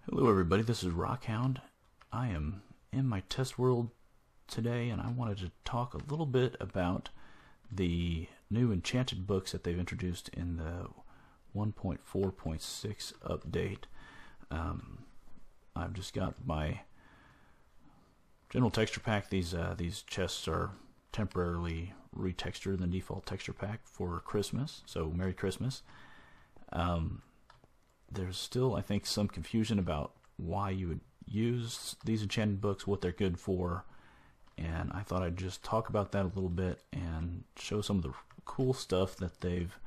Hello everybody, this is Rockhound. I am in my test world today and I wanted to talk a little bit about the new Enchanted books that they've introduced in the 1.4.6 update. I've just got my general texture pack. These chests are temporarily retextured in the default texture pack for Christmas, so Merry Christmas. There's still, I think, some confusion about why you would use these Enchanted books, what they're good for, and I thought I'd just talk about that a little bit and show some of the cool stuff that they've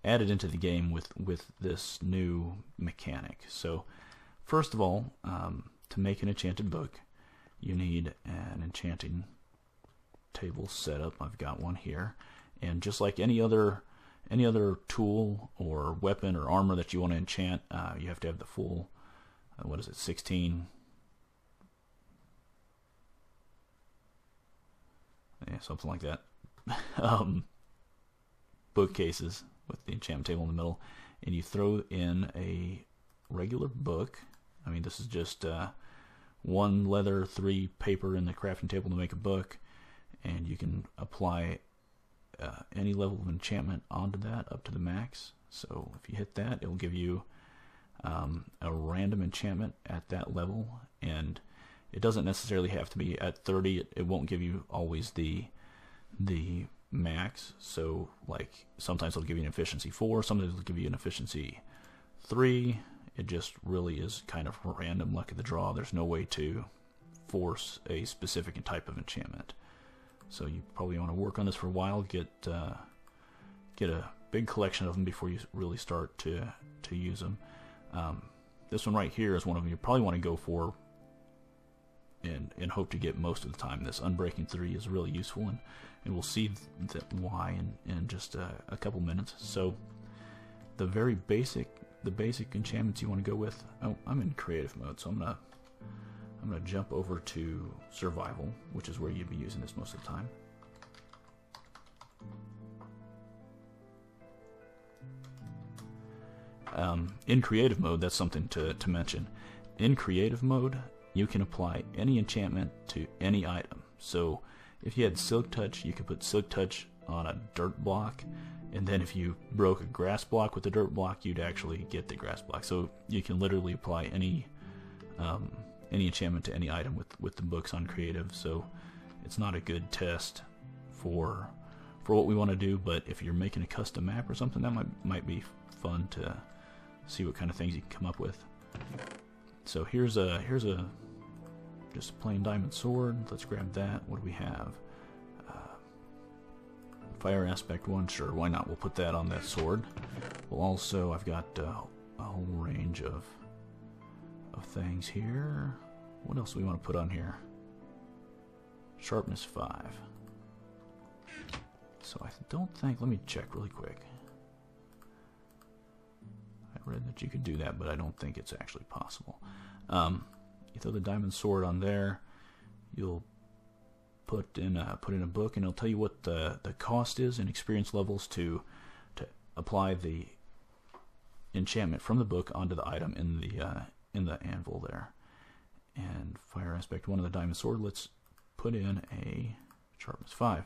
added into the game with this new mechanic. So, first of all, to make an Enchanted book, you need an enchanting table set up. I've got one here, and just like any other tool or weapon or armor that you want to enchant, you have to have the full, 16? Yeah, something like that. Bookcases with the enchantment table in the middle, and you throw in a regular book. I mean, this is just 1 leather, 3 paper in the crafting table to make a book, and you can apply any level of enchantment onto that up to the max. So if you hit that, it will give you a random enchantment at that level, and it doesn't necessarily have to be at 30. It won't give you always the max. So like sometimes it'll give you an efficiency 4, sometimes it'll give you an efficiency 3. It just really is kind of random luck of the draw. There's no way to force a specific type of enchantment. So you probably want to work on this for a while, get a big collection of them before you really start to use them. This one right here is one of them you probably want to go for and hope to get most of the time. This Unbreaking 3 is really useful, and we'll see why in just a couple minutes. So the basic enchantments you want to go with. Oh, I'm in creative mode, so I'm gonna jump over to survival, which is where you'd be using this most of the time. In creative mode, that's something to mention. In creative mode, you can apply any enchantment to any item. So if you had Silk Touch, you could put Silk Touch on a dirt block, and then if you broke a grass block with the dirt block, you'd actually get the grass block. So you can literally apply any enchantment to any item with the books on creative. So it's not a good test for what we want to do, but if you're making a custom map or something, that might be fun to see what kind of things you can come up with. So here's just a plain diamond sword. Let's grab that. What do we have? Fire aspect 1, sure, why not? We'll put that on that sword. Well, also I've got a whole range of things here. What else do we want to put on here? Sharpness 5. So I don't think, let me check really quick. I read that you could do that, but I don't think it's actually possible. You throw the diamond sword on there, you'll put in a book, and it'll tell you what the cost is in experience levels to apply the enchantment from the book onto the item in the anvil there. And fire aspect 1 of the diamond sword, let's put in a sharpness 5.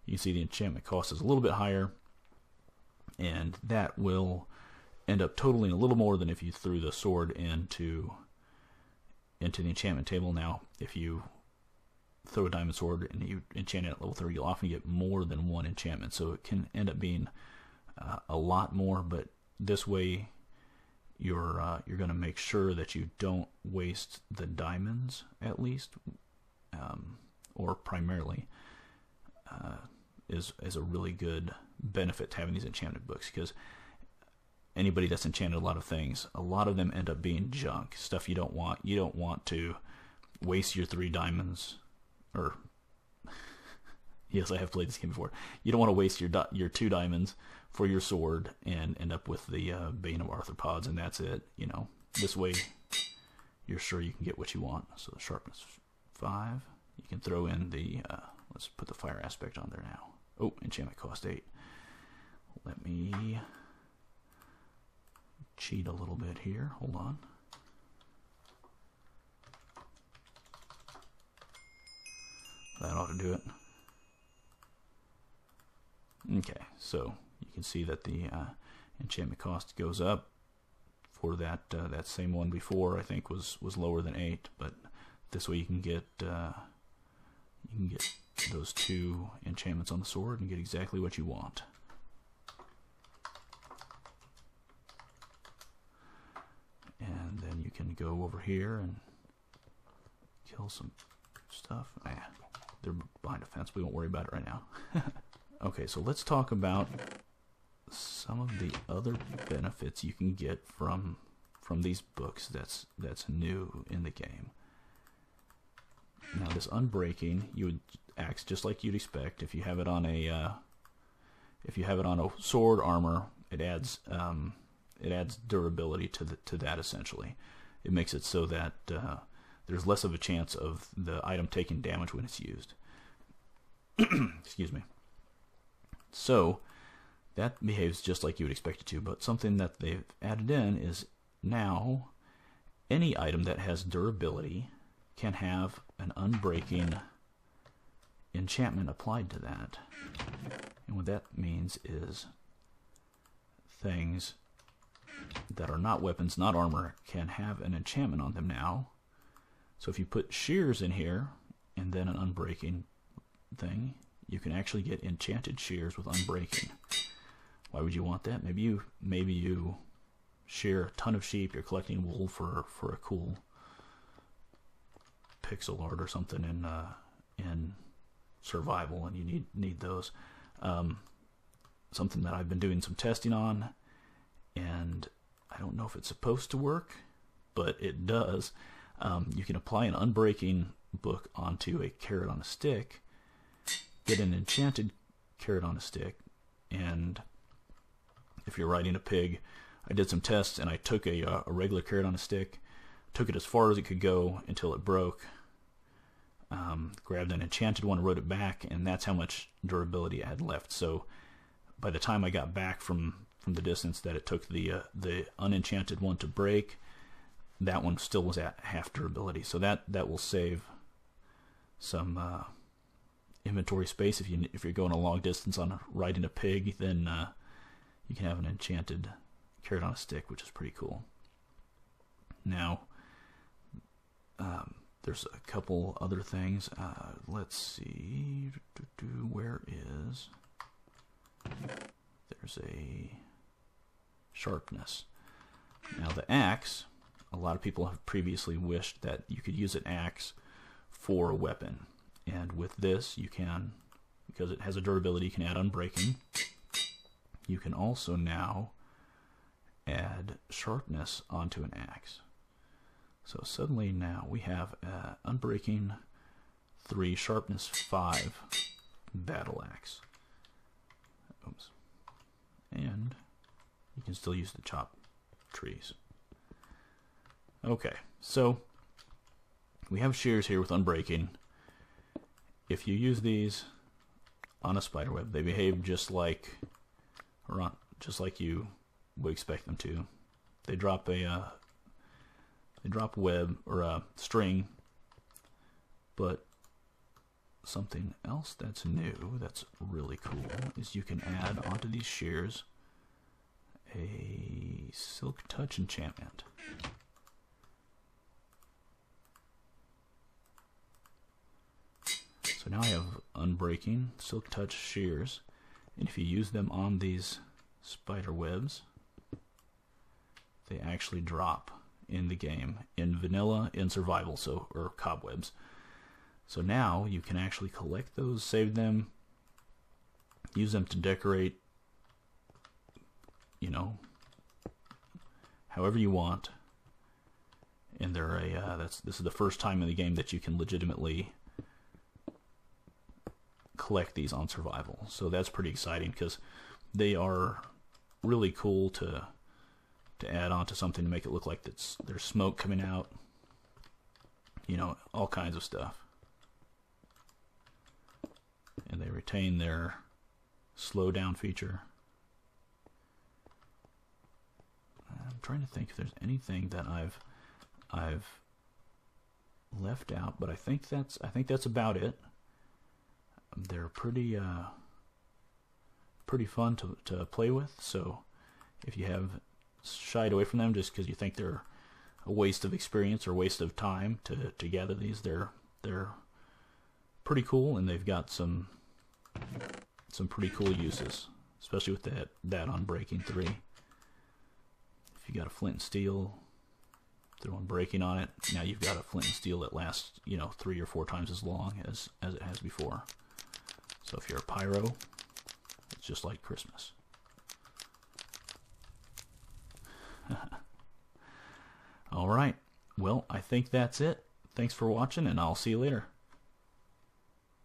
You can see the enchantment cost is a little bit higher, and that will end up totaling a little more than if you threw the sword into the enchantment table. Now if you throw a diamond sword and you enchant it at level 3, you'll often get more than 1 enchantment, so it can end up being a lot more, but this way you're going to make sure that you don't waste the diamonds, at least, or primarily, is a really good benefit to having these enchanted books, because anybody that's enchanted a lot of things, a lot of them end up being junk, stuff you don't want. You don't want to waste your 3 diamonds, or yes, I have played this game before. You don't want to waste your 2 diamonds for your sword and end up with the Bane of Arthropods, and that's it. You know, this way you're sure you can get what you want. So the sharpness 5. You can throw in the let's put the fire aspect on there now. Oh, enchantment cost 8. Let me cheat a little bit here. Hold on. how to do it. Okay, so you can see that the enchantment cost goes up. For that that same one before, I think was lower than 8, but this way you can get those 2 enchantments on the sword and get exactly what you want. And then you can go over here and kill some stuff. They're behind a fence. We won't worry about it right now. Okay, so let's talk about some of the other benefits you can get from these books that's new in the game. Now, this unbreaking, you would act just like you'd expect if you have it on a sword armor. It adds durability to that. Essentially, it makes it so that there's less of a chance of the item taking damage when it's used. Excuse me. So that behaves just like you would expect it to, but something that they've added in is now any item that has durability can have an unbreaking enchantment applied to that. And what that means is things that are not weapons, not armor, can have an enchantment on them now. So if you put shears in here and then an unbreaking thing, you can actually get enchanted shears with unbreaking. Why would you want that? Maybe you shear a ton of sheep. You're collecting wool for a cool pixel art or something in survival, and you need those. Something that I've been doing some testing on, and I don't know if it's supposed to work, but it does. You can apply an unbreaking book onto a carrot on a stick, get an enchanted carrot on a stick, and if you're riding a pig, I did some tests and I took a regular carrot on a stick, took it as far as it could go until it broke, grabbed an enchanted one, rode it back, and that's how much durability I had left. So by the time I got back from the distance that it took the unenchanted one to break, that one still was at half durability. So that will save some inventory space. If you're going a long distance on riding a pig, then you can have an enchanted carrot on a stick, which is pretty cool. Now, there's a couple other things. Let's see. Where is... There's a sharpness. Now, the axe, a lot of people have previously wished that you could use an axe for a weapon. And with this, you can, because it has a durability, you can add unbreaking. You can also now add sharpness onto an axe. So suddenly now we have unbreaking 3, sharpness 5 battle axe. Oops. And you can still use the chop trees. Okay, so we have shears here with unbreaking. If you use these on a spiderweb, they behave just like you would expect them to. They drop a web or a string, but something else that's new, that's really cool, is you can add onto these shears a Silk Touch enchantment. So now I have unbreaking, Silk Touch shears, and if you use them on these spider webs, they actually drop in the game, in vanilla, in survival, or cobwebs. So now you can actually collect those, save them, use them to decorate, however you want. And they're this is the first time in the game that you can legitimately collect these on survival. So that's pretty exciting because they are really cool to add on to something to make it look like there's smoke coming out. All kinds of stuff. And they retain their slow down feature. I'm trying to think if there's anything that I've left out, but I think that's about it. they're pretty fun to play with. So if you have shied away from them just because you think they're a waste of experience or waste of time to gather these, they're pretty cool, and they've got some pretty cool uses, especially with that on breaking 3. If you got a flint and steel, throw breaking on it, now you've got a flint and steel that lasts 3 or 4 times as long as it has before. So if you're a pyro, it's just like Christmas. All right, well, I think that's it. Thanks for watching, and I'll see you later.